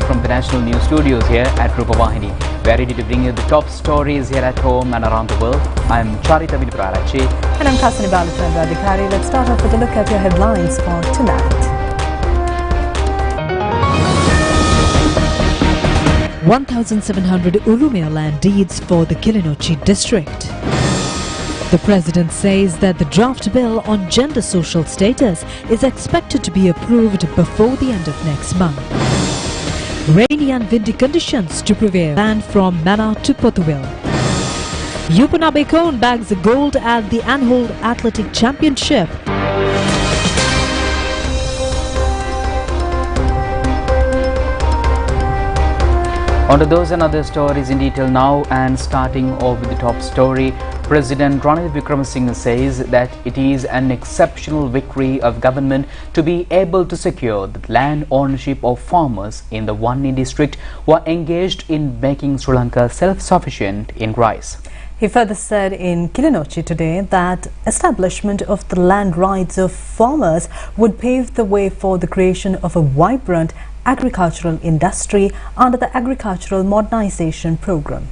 from the National News Studios here at Rupavahini. We are ready to bring you the top stories here at home and around the world. I am Charita Vidiparachi. And I'm Kasani Balachandra Adhikari. Let's start off with a look at your headlines for tonight. 1,700 Urumia land deeds for the Kilinochchi district. The President says that the draft bill on gender social status is expected to be approved before the end of next month. Rainy and windy conditions to prevail. Land from Mana to Pothuil. Yupanabe Kone bags the gold at the Anhold Athletic Championship. On to those and other stories in detail now, and starting off with the top story. President Ranil Wickremesinghe says that it is an exceptional victory of government to be able to secure the land ownership of farmers in the Wani district who are engaged in making Sri Lanka self-sufficient in rice. He further said in Kilinochchi today that establishment of the land rights of farmers would pave the way for the creation of a vibrant agricultural industry under the Agricultural Modernization Program.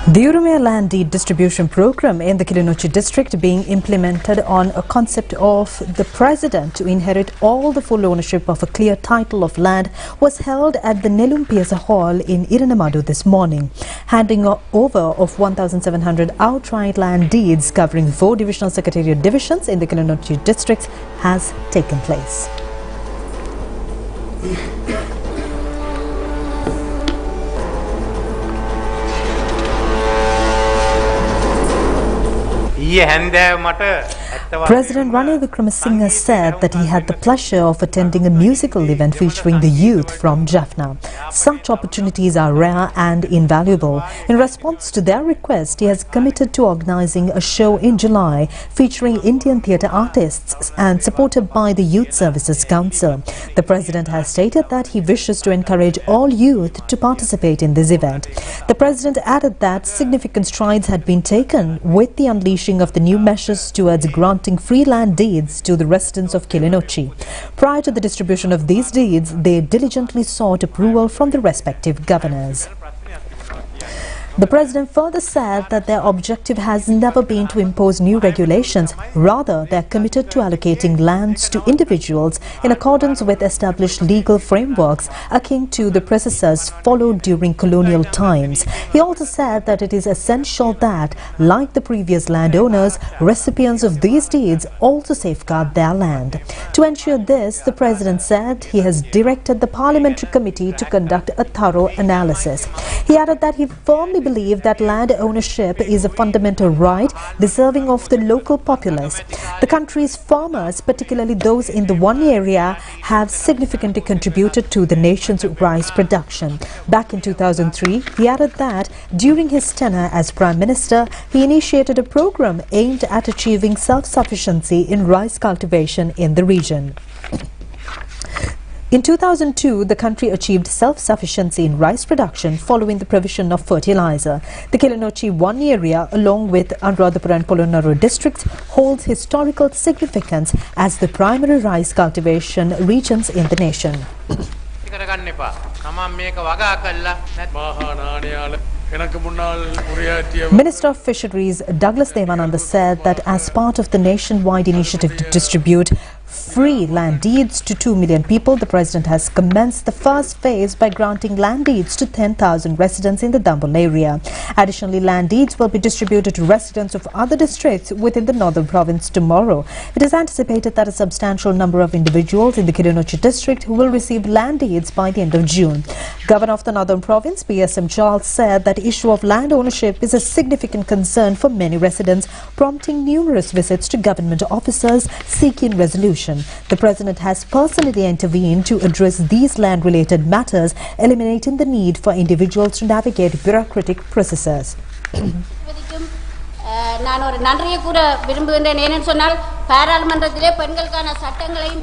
The Urumia Land Deed Distribution Program in the Kilinochchi district being implemented on a concept of the President to inherit all the full ownership of a clear title of land was held at the Nelumpiasa Hall in Iranamadu this morning. Handing over of 1,700 outright land deeds covering 4 divisional secretariat divisions in the Kilinochchi districts has taken place. President Ranil Wickremesinghe said that he had the pleasure of attending a musical event featuring the youth from Jaffna. Such opportunities are rare and invaluable. In response to their request, he has committed to organizing a show in July featuring Indian theatre artists and supported by the Youth Services Council. The President has stated that he wishes to encourage all youth to participate in this event. The President added that significant strides had been taken with the unleashing of the new measures towards granting free land deeds to the residents of Kilinochchi. Prior to the distribution of these deeds, they diligently sought approval from the respective governors. The President further said that their objective has never been to impose new regulations. Rather, they are committed to allocating lands to individuals in accordance with established legal frameworks akin to the processes followed during colonial times. He also said that it is essential that, like the previous landowners, recipients of these deeds also safeguard their land. To ensure this, the President said he has directed the Parliamentary Committee to conduct a thorough analysis. He added that he firmly believe that land ownership is a fundamental right deserving of the local populace. The country's farmers, particularly those in the Wani area, have significantly contributed to the nation's rice production. Back in 2003, he added that during his tenure as Prime Minister, he initiated a program aimed at achieving self-sufficiency in rice cultivation in the region. In 2002, the country achieved self-sufficiency in rice production following the provision of fertilizer. The Kilinochchi Wani area, along with Anuradhapura and Polonnaruwa districts, holds historical significance as the primary rice cultivation regions in the nation. Minister of Fisheries Douglas Devananda said that as part of the nationwide initiative to distribute free land deeds to 2 million people, the President has commenced the first phase by granting land deeds to 10,000 residents in the Dambul area. Additionally, land deeds will be distributed to residents of other districts within the northern province tomorrow. It is anticipated that a substantial number of individuals in the Kilinochchi district will receive land deeds by the end of June. Governor of the northern province, PSM Charles, said that the issue of land ownership is a significant concern for many residents, prompting numerous visits to government officers seeking resolution. The President has personally intervened to address these land-related matters, eliminating the need for individuals to navigate bureaucratic processes. நான் ஒரு நன்றியை கூற விரும்புகின்றேன். ஏனென்று சொன்னால் பாராளுமன்றத்திலே பெண்களுக்கான சட்டங்களையும்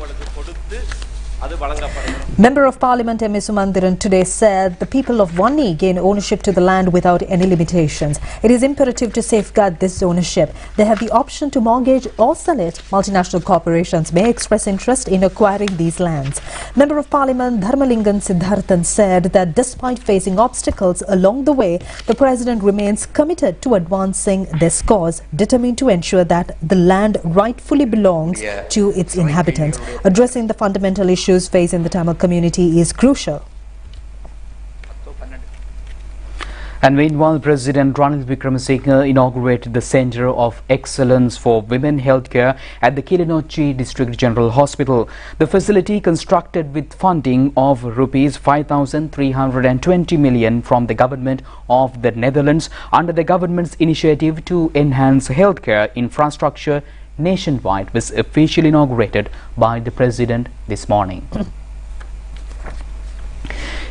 Member of Parliament M.A. Sumandiran today said the people of Vanni gain ownership to the land without any limitations. It is imperative to safeguard this ownership. They have the option to mortgage or sell it. Multinational corporations may express interest in acquiring these lands. Member of Parliament Dharmalingam Siddharthan said that despite facing obstacles along the way, the President remains committed to advancing this cause, determined to ensure that the land rightfully belongs to its inhabitants. Addressing the fundamental issues facing the Tamil community is crucial. And meanwhile, President Ranil Wickremesinghe inaugurated the Centre of Excellence for Women Healthcare at the Kilinochchi District General Hospital. The facility, constructed with funding of rupees 5,320 million from the government of the Netherlands under the government's initiative to enhance healthcare infrastructure nationwide, was officially inaugurated by the President this morning.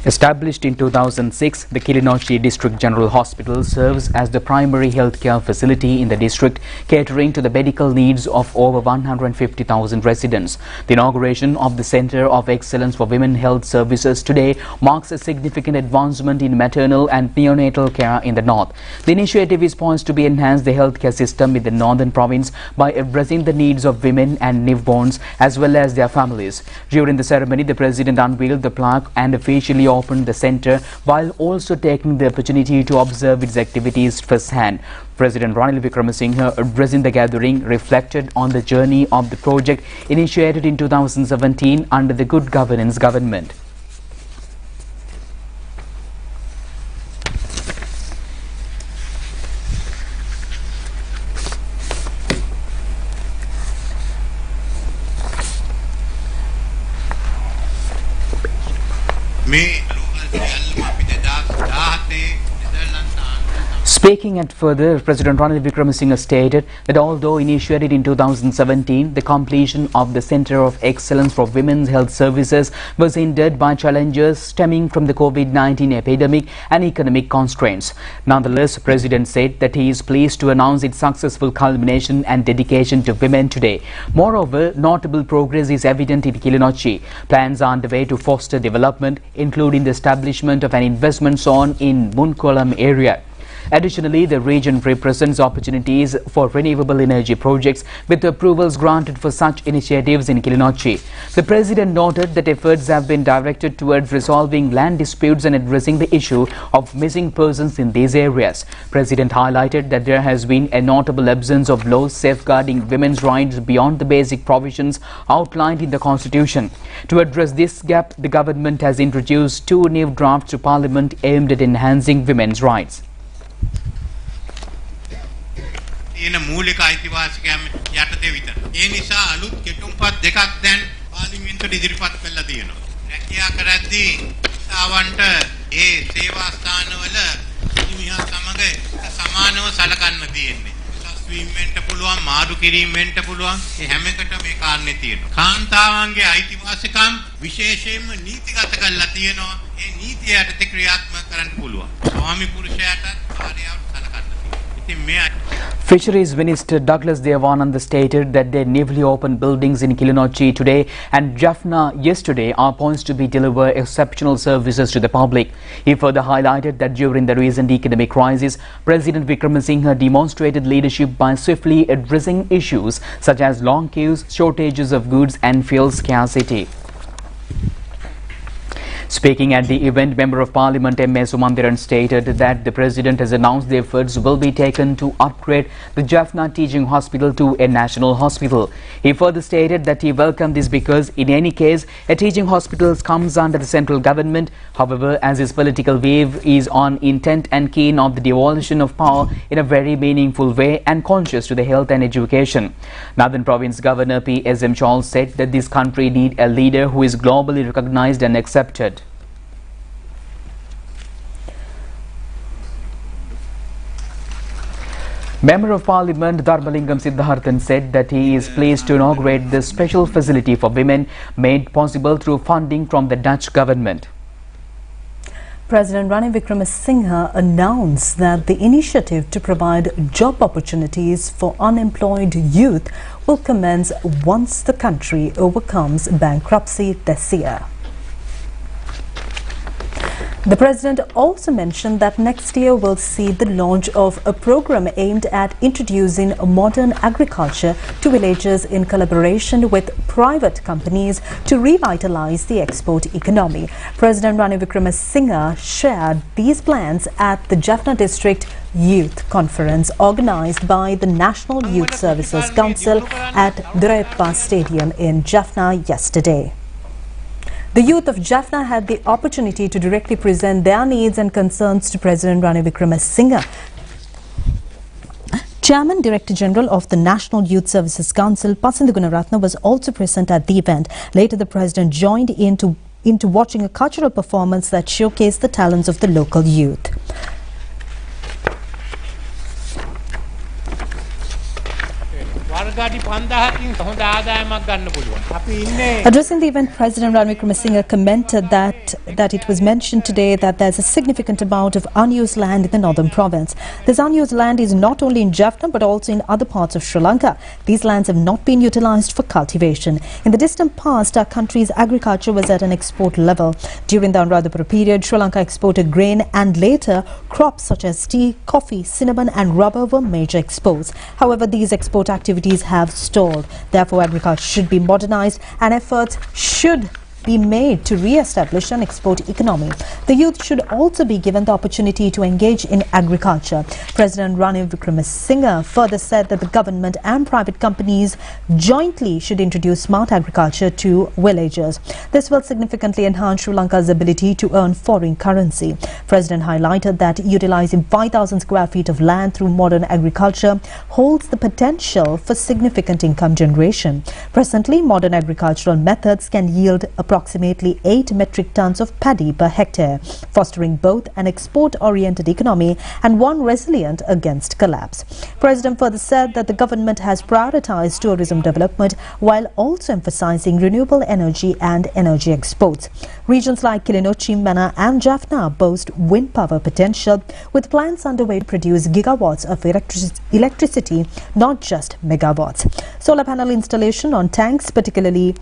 Established in 2006, the Kilinochchi District General Hospital serves as the primary healthcare facility in the district, catering to the medical needs of over 150,000 residents. The inauguration of the Centre of Excellence for Women Health Services today marks a significant advancement in maternal and neonatal care in the north. The initiative is poised to be enhance the healthcare system in the northern province by addressing the needs of women and newborns as well as their families. During the ceremony, the President unveiled the plaque and officially opened the centre, while also taking the opportunity to observe its activities firsthand. President Ranil Wickremesinghe, addressing the gathering, reflected on the journey of the project initiated in 2017 under the Good Governance government. Speaking at further, President Ranil Wickremesinghe stated that although initiated in 2017, the completion of the Centre of Excellence for Women's Health Services was hindered by challenges stemming from the COVID-19 epidemic and economic constraints. Nonetheless, the President said that he is pleased to announce its successful culmination and dedication to women today. Moreover, notable progress is evident in Kilinochchi. Plans are underway to foster development, including the establishment of an investment zone in Munkolam area. Additionally, the region represents opportunities for renewable energy projects, with approvals granted for such initiatives in Kilinochchi. The President noted that efforts have been directed towards resolving land disputes and addressing the issue of missing persons in these areas. President highlighted that there has been a notable absence of laws safeguarding women's rights beyond the basic provisions outlined in the Constitution. To address this gap, the government has introduced 2 new drafts to Parliament aimed at enhancing women's rights. තියෙන මූලික අයිතිවාසිකම් යටතේ විතර. ඒ නිසා අලුත් කෙටුම්පත් දෙකක් දැන් පාර්ලිමේන්තුවට ඉදිරිපත් කරලා තියෙනවා. රැකියා කරද්දී සාවන්ට ඒ සේවා ස්ථානවල හිමියා සමග සමානව සලකන්න තියෙන්නේ. සස්වීම් වෙන්න පුළුවන්, මාරු කිරීම වෙන්න පුළුවන්. ඒ හැම එකටම මේ කාරණේ තියෙනවා. කාන්තාවන්ගේ අයිතිවාසිකම් විශේෂයෙන්ම නීතිගත කරලා තියෙනවා. ඒ නීතිය යටතේ ක්‍රියාත්මක කරන්න පුළුවන්. ස්වාමි පුරුෂයාට භාර්යාවට සලකන්න තියෙනවා. ඉතින් මේ Fisheries Minister Douglas Devananda stated that their newly opened buildings in Kilinochchi today and Jaffna yesterday are poised to be deliver exceptional services to the public. He further highlighted that during the recent economic crisis, President Wickremesinghe demonstrated leadership by swiftly addressing issues such as long queues, shortages of goods and fuel scarcity. Speaking at the event, Member of Parliament M.A. Sumandiran stated that the President has announced the efforts will be taken to upgrade the Jaffna Teaching Hospital to a national hospital. He further stated that he welcomed this because in any case, a teaching hospital comes under the central government. However, as his political wave is on intent and keen of the devolution of power in a very meaningful way and conscious to the health and education. Northern Province Governor P.S.M. Charles said that this country needs a leader who is globally recognized and accepted. Member of Parliament Dharmalingam Siddharthan said that he is pleased to inaugurate this special facility for women made possible through funding from the Dutch government. President Ranil Wickremesinghe announced that the initiative to provide job opportunities for unemployed youth will commence once the country overcomes bankruptcy this year. The President also mentioned that next year will see the launch of a program aimed at introducing modern agriculture to villages in collaboration with private companies to revitalize the export economy. President Ranil Wickremesinghe shared these plans at the Jaffna District Youth Conference organised by the National Youth Services Council at Duraiappa Stadium in Jaffna yesterday. The youth of Jaffna had the opportunity to directly present their needs and concerns to President Ranil Wickremesinghe. Chairman Director General of the National Youth Services Council, Pasindu Gunaratna, was also present at the event. Later, the President joined into watching a cultural performance that showcased the talents of the local youth. Addressing the event, President Ranil Wickremesinghe commented that it was mentioned today that there's a significant amount of unused land in the northern province. This unused land is not only in Jaffna but also in other parts of Sri Lanka. These lands have not been utilized for cultivation. In the distant past, our country's agriculture was at an export level. During the Anuradhapura period, Sri Lanka exported grain, and later crops such as tea, coffee, cinnamon and rubber were major exports. However, these export activities have stalled. Therefore, agriculture should be modernized and efforts should be made to re-establish an export economy. The youth should also be given the opportunity to engage in agriculture. President Ranil Wickremesinghe further said that the government and private companies jointly should introduce smart agriculture to villagers. This will significantly enhance Sri Lanka's ability to earn foreign currency. President highlighted that utilizing 5,000 square feet of land through modern agriculture holds the potential for significant income generation. Presently, modern agricultural methods can yield approximately 8 metric tons of paddy per hectare, fostering both an export-oriented economy and one resilient against collapse. President further said that the government has prioritized tourism development while also emphasizing renewable energy and energy exports. Regions like Kilinochchi, Mana and Jaffna boast wind power potential, with plants underway to produce gigawatts of electricity, not just megawatts. Solar panel installation on tanks, particularly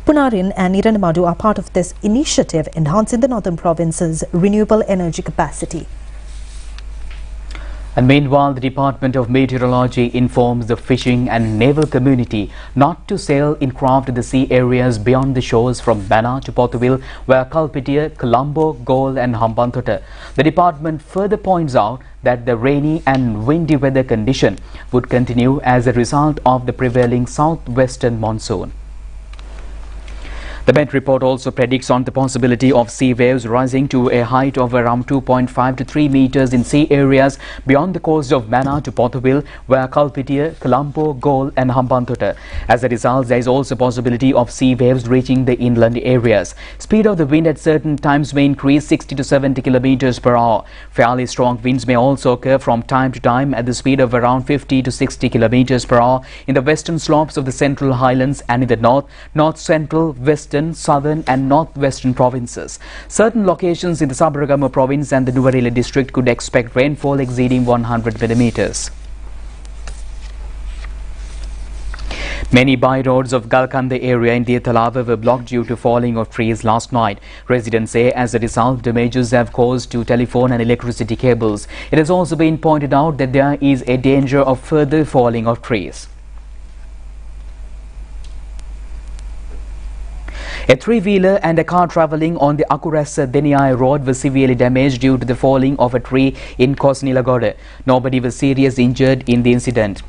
Punarin and Iranamadu, are part of this initiative, enhancing the northern province's renewable energy capacity. And meanwhile, the Department of Meteorology informs the fishing and naval community not to sail in craft to the sea areas beyond the shores from Bana to Pothuwil, where Kalpitia, Colombo, Galle and Hambantota. The department further points out that the rainy and windy weather condition would continue as a result of the prevailing southwestern monsoon. The Met report also predicts on the possibility of sea waves rising to a height of around 2.5 to 3 meters in sea areas beyond the coast of Mana to Pothuwil, where Kalpitia, Colombo, Galle and Hambantota. As a result, there is also possibility of sea waves reaching the inland areas. Speed of the wind at certain times may increase 60 to 70 kilometers per hour. Fairly strong winds may also occur from time to time at the speed of around 50 to 60 kilometers per hour in the western slopes of the Central Highlands and in the north, north-central, western, southern and northwestern provinces. Certain locations in the Sabaragama province and the Nuwara district could expect rainfall exceeding 100 millimeters. Many by-roads of Galkanda area in Diathalava were blocked due to falling of trees last night. Residents say as a result, damages have caused to telephone and electricity cables. It has also been pointed out that there is a danger of further falling of trees. A three-wheeler and a car travelling on the Akurasa Deniyai road was severely damaged due to the falling of a tree in Kosnilagoda. Nobody was seriously injured in the incident.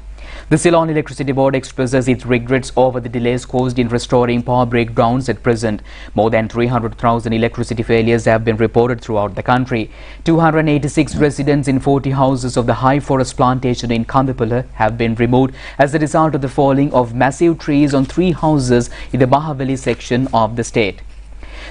The Ceylon Electricity Board expresses its regrets over the delays caused in restoring power breakdowns at present. More than 300,000 electricity failures have been reported throughout the country. 286 residents in 40 houses of the High Forest Plantation in Kandapala have been removed as a result of the falling of massive trees on 3 houses in the Mahavali section of the state.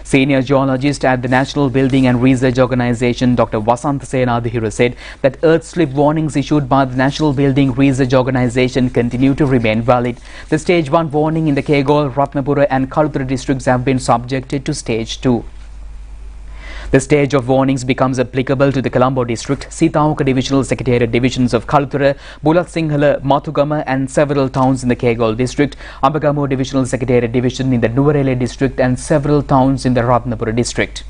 Senior geologist at the National Building and Research Organization, Dr. Vasant Senadhira, said that earth slip warnings issued by the National Building Research Organization continue to remain valid. The Stage 1 warning in the Kegol, Ratnapura and Kalutara districts have been subjected to Stage 2. The stage of warnings becomes applicable to the Colombo district, Sitawaka Divisional Secretariat divisions of Kaluthura, Bulat Sinhala, Mathugama and several towns in the Kegol district, Ambagamo Divisional Secretariat division in the Nuvarele district and several towns in the Ratnapura district.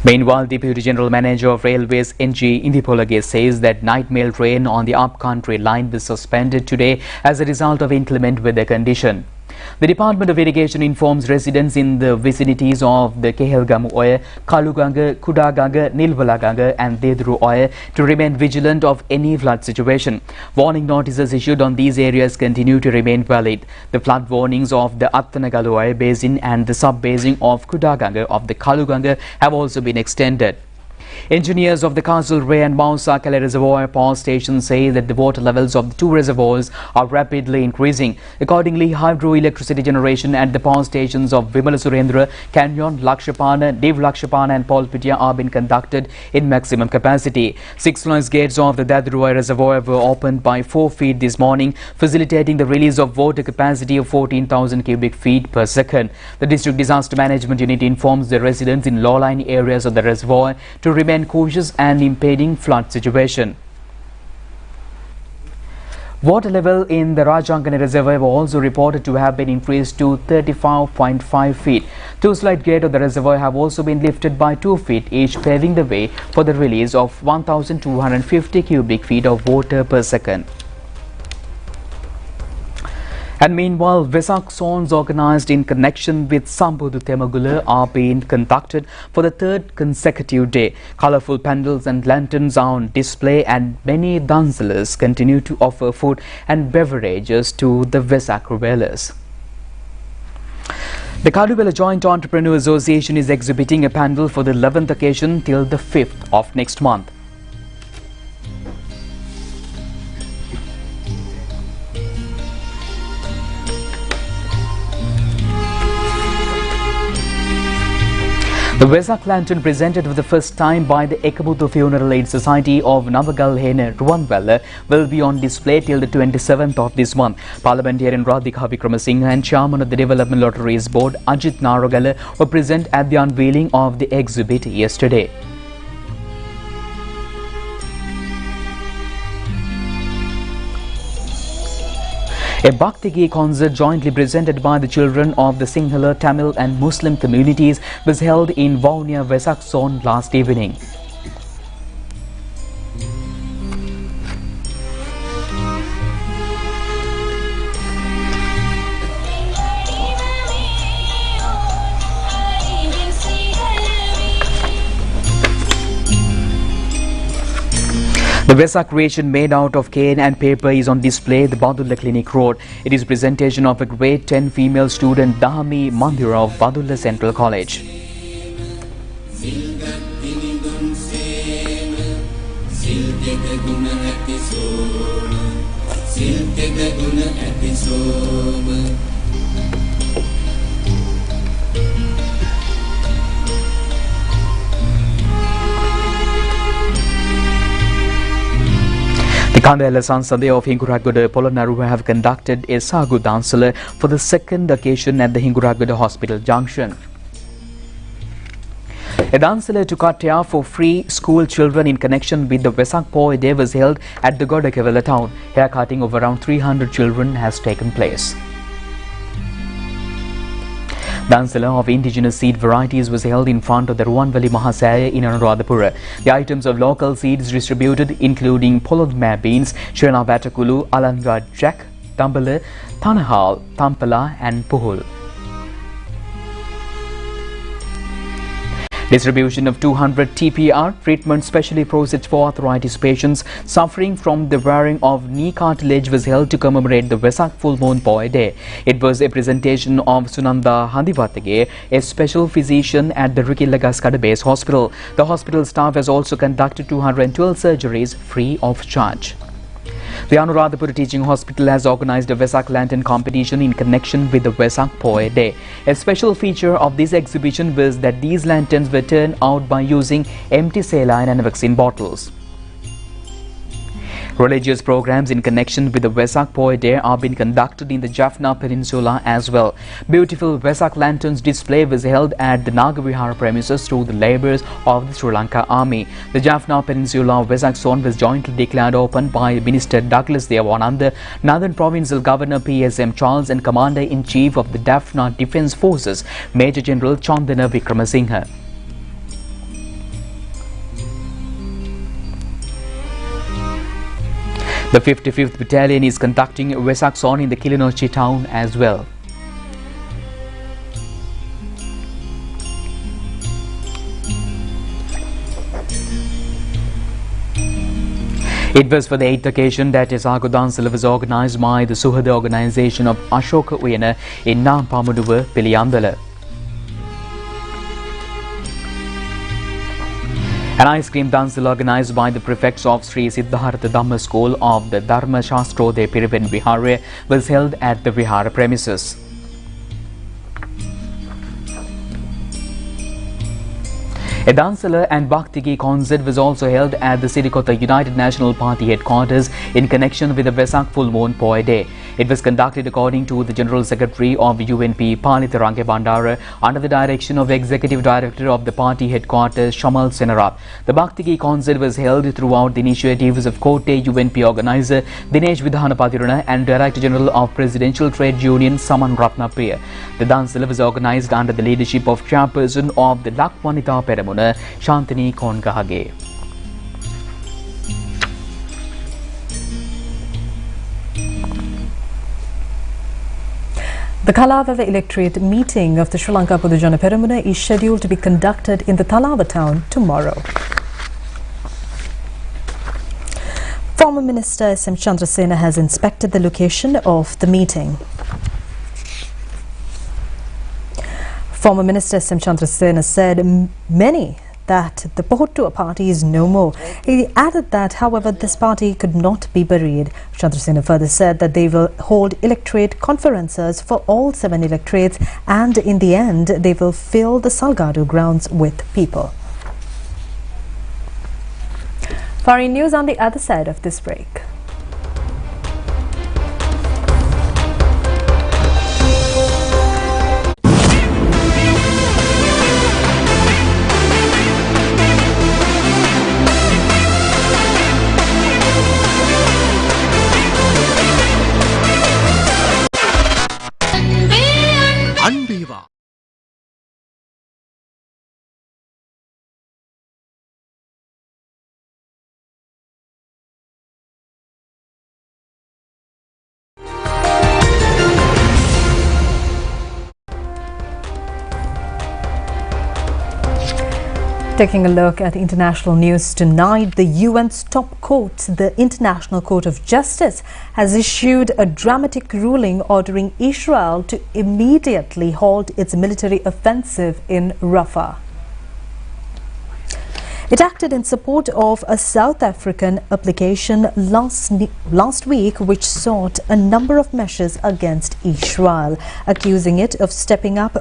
Meanwhile, Deputy General Manager of Railways NG Indipolage says that night mail train on the upcountry line was suspended today as a result of inclement weather condition. The Department of Irrigation informs residents in the vicinities of the Kehelgamu Oya, Kaluganga, Kudaganga, Nilvalaganga and Dedru Oya to remain vigilant of any flood situation. Warning notices issued on these areas continue to remain valid. The flood warnings of the Attanagalu Oya basin and the sub-basin of Kudaganga of the Kaluganga have also been extended. Engineers of the Castle Ray and Mount Sakale Reservoir power station say that the water levels of the two reservoirs are rapidly increasing. Accordingly, hydroelectricity generation at the power stations of Vimala Surendra, Canyon, Lakshapana, Dev Lakshapana and Polpitia are being conducted in maximum capacity. 6 sluice gates of the Dadruai Reservoir were opened by 4 feet this morning, facilitating the release of water capacity of 14,000 cubic feet per second. The District Disaster Management Unit informs the residents in low-lying areas of the reservoir to remain cautious and impeding flood situation. Water level in the Rajangani Reservoir was also reported to have been increased to 35.5 feet. 2 slide gate of the reservoir have also been lifted by 2 feet, each paving the way for the release of 1,250 cubic feet of water per second. And meanwhile, Vesak songs organized in connection with Sambudu Temagula are being conducted for the 3rd consecutive day. Colorful pandals and lanterns are on display and many dancelers continue to offer food and beverages to the Vesak revelers. The Kadubela Joint Entrepreneur Association is exhibiting a pandal for the 11th occasion till the 5th of next month. The Vesak lantern, presented for the first time by the Ekamutu Funeral Aid Society of Navagalhene, Ruwanwela, will be on display till the 27th of this month. Parliamentarian Radhika Vikramasinghe and Chairman of the Development Lotteries Board, Ajit Narogala, were present at the unveiling of the exhibit yesterday. A Bhakti Gee concert jointly presented by the children of the Sinhala, Tamil and Muslim communities was held in Vaunia, Vesak zone last evening. The Vesak creation made out of cane and paper is on display at the Badulla Clinic Road. It is a presentation of a grade 10 female student Dahami Mandira of Badulla Central College. The Kandela Sansade of Hinguragoda Polonnaruwa have conducted a Sagu Dansala for the 2nd occasion at the Hinguragoda Hospital Junction. A dansala to cut hair for free school children in connection with the Vesak Poi Day was held at the Godakevela town. Hair cutting of around 300 children has taken place. Dansala of indigenous seed varieties was held in front of the Ruwanweli Mahasaya in Anuradhapura. The items of local seeds distributed including Polodmare beans, Shrena Batakulu, Alanga Jack, Tambala, Tanahal, Tampala and Puhul. Distribution of 200 TPR treatment specially processed for arthritis patients suffering from the wearing of knee cartilage was held to commemorate the Vesak Full Moon Poi Day. It was a presentation of Sunanda Handivatage, a special physician at the Rikilagas Base Hospital. The hospital staff has also conducted 212 surgeries free of charge. The Anuradhapura Teaching Hospital has organized a Vesak Lantern competition in connection with the Vesak Poi Day. A special feature of this exhibition was that these lanterns were turned out by using empty saline and vaccine bottles. Religious programs in connection with the Vesak Poy Day are being conducted in the Jaffna Peninsula as well. Beautiful Vesak lanterns display was held at the Nagavihara premises through the labours of the Sri Lanka Army. The Jaffna Peninsula Vesak zone was jointly declared open by Minister Douglas Devananda, Northern Provincial Governor PSM Charles and Commander-in-Chief of the Jaffna Defence Forces, Major General Chandana Wickramasinghe. The 55th Battalion is conducting Vesak zone in the Kilinochchi town as well. It was for the 8th occasion that Esago Dansala was organised by the Suhada organisation of Ashoka Uyana in Nampamuduwa, Piliyandala. An ice cream dance organised by the prefects of Sri Siddhartha Dhamma School of the Dharma Shastrode Piriven Vihara was held at the Vihara premises. A Dansala and Bhaktigi concert was also held at the Sirikota United National Party headquarters in connection with the Vesak Full Moon Poy Day. It was conducted according to the General Secretary of UNP Palitharange Bandara under the direction of Executive Director of the party headquarters Shamal Senarab. The Bhaktigi concert was held throughout the initiatives of Kote UNP organizer Dinesh Vidhanapatirana and Director General of Presidential Trade Union Saman Ratnapriya. The Dansala was organized under the leadership of Chairperson of the Lakwanita Peramuna, Shantini Kongahage. The Kalava electorate meeting of the Sri Lanka Podujana Peramuna is scheduled to be conducted in the Talava town tomorrow. Former Minister S.M. Chandrasena has inspected the location of the meeting. Former Minister S.M. Chandrasena said that the Pohottua party is no more. He added that, however, this party could not be buried. Chandrasena further said that they will hold electorate conferences for all 7 electorates and in the end they will fill the Salgado grounds with people. Foreign news on the other side of this break. Taking a look at international news tonight, the UN's top court, the International Court of Justice, has issued a dramatic ruling ordering Israel to immediately halt its military offensive in Rafah. It acted in support of a South African application last week which sought a number of measures against Israel, accusing it of stepping up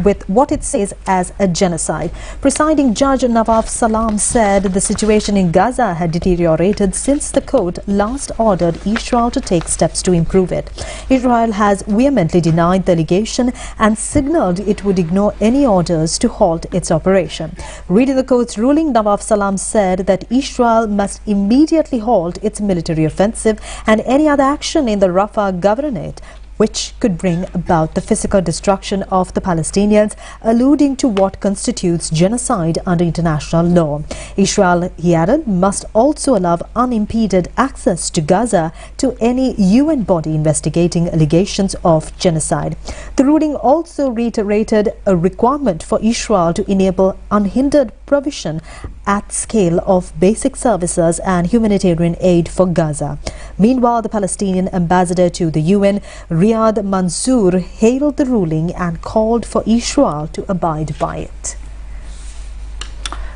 with what it says as a genocide. Presiding Judge Nawaf Salam said the situation in Gaza had deteriorated since the court last ordered Israel to take steps to improve it. Israel has vehemently denied the allegation and signaled it would ignore any orders to halt its operation. Reading the court's ruling, Nawaf Salam said that Israel must immediately halt its military offensive and any other action in the Rafah governorate which could bring about the physical destruction of the Palestinians, alluding to what constitutes genocide under international law. Israel, he added, must also allow unimpeded access to Gaza to any UN body investigating allegations of genocide. The ruling also reiterated a requirement for Israel to enable unhindered provision at scale of basic services and humanitarian aid for Gaza. Meanwhile, the Palestinian ambassador to the UN, Riyad Mansour, hailed the ruling and called for Israel to abide by it.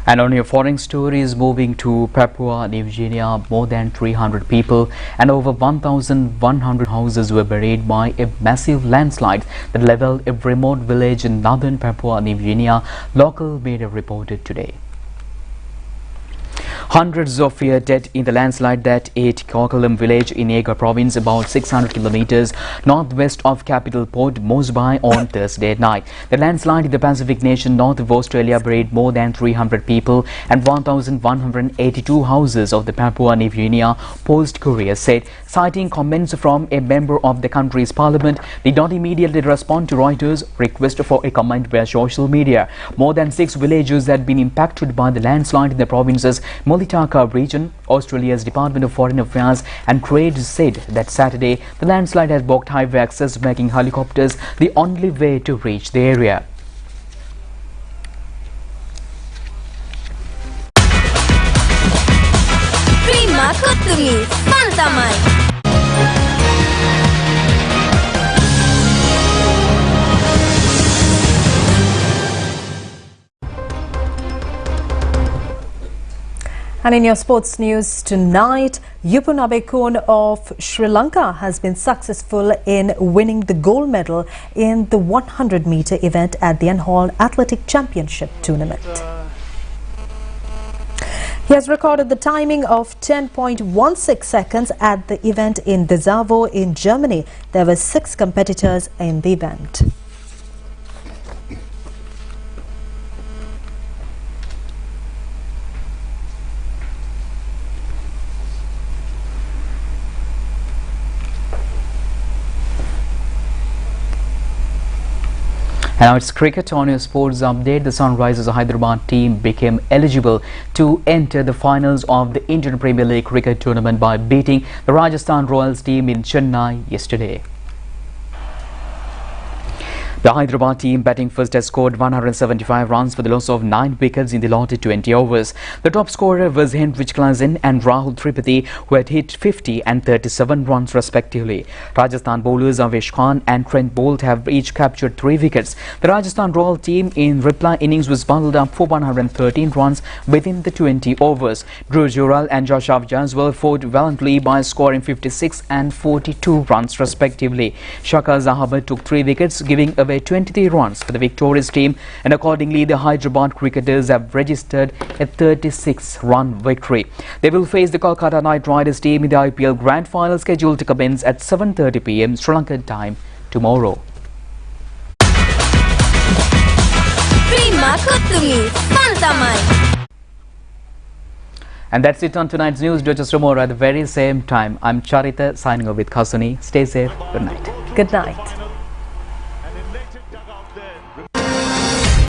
And on your foreign stories, moving to Papua New Guinea, more than 300 people and over 1,100 houses were buried by a massive landslide that leveled a remote village in northern Papua New Guinea, local media reported today. Hundreds of fear dead in the landslide that ate Kokalam village in Ega province, about 600 kilometers northwest of capital Port Moresby on Thursday night. The landslide in the Pacific nation north of Australia buried more than 300 people and 1,182 houses of the Papua New Guinea Post Courier said, citing comments from a member of the country's parliament did not immediately respond to Reuters' request for a comment via social media. More than 6 villages had been impacted by the landslide in the province's Mulitaka region. Australia's Department of Foreign Affairs and Trade said that Saturday the landslide has blocked highway access, making helicopters the only way to reach the area. Terima kasih, Pantamai. And in your sports news tonight, Yupunabekun of Sri Lanka has been successful in winning the gold medal in the 100-meter event at the Anhol Athletic Championship tournament. He has recorded the timing of 10.16 seconds at the event in Dessau in Germany. There were 6 competitors in the event. And now it's cricket on your sports update. The Sunrisers Hyderabad team became eligible to enter the finals of the Indian Premier League cricket tournament by beating the Rajasthan Royals team in Chennai yesterday. The Hyderabad team batting first has scored 175 runs for the loss of 9 wickets in the allotted 20 overs. The top scorer was Henrich Klassen and Rahul Tripathi, who had hit 50 and 37 runs respectively. Rajasthan bowlers Avesh Khan and Trent Bolt have each captured 3 wickets. The Rajasthan Royal team in reply innings was bundled up for 113 runs within the 20 overs. Drew Jural and Joshua Jaswal fought valiantly by scoring 56 and 42 runs respectively. Shaka Zahabat took 3 wickets, giving away 23 runs for the victorious team, and accordingly the Hyderabad cricketers have registered a 36-run victory. They will face the Kolkata Knight Riders team in the IPL Grand Final scheduled to commence at 7:30 p.m. Sri Lankan time tomorrow. Terima kasih, Pantamai. And that's it on tonight's news. Do just tomorrow at the very same time. I'm Charita signing off with Kasuni. Stay safe. Good night. Good night.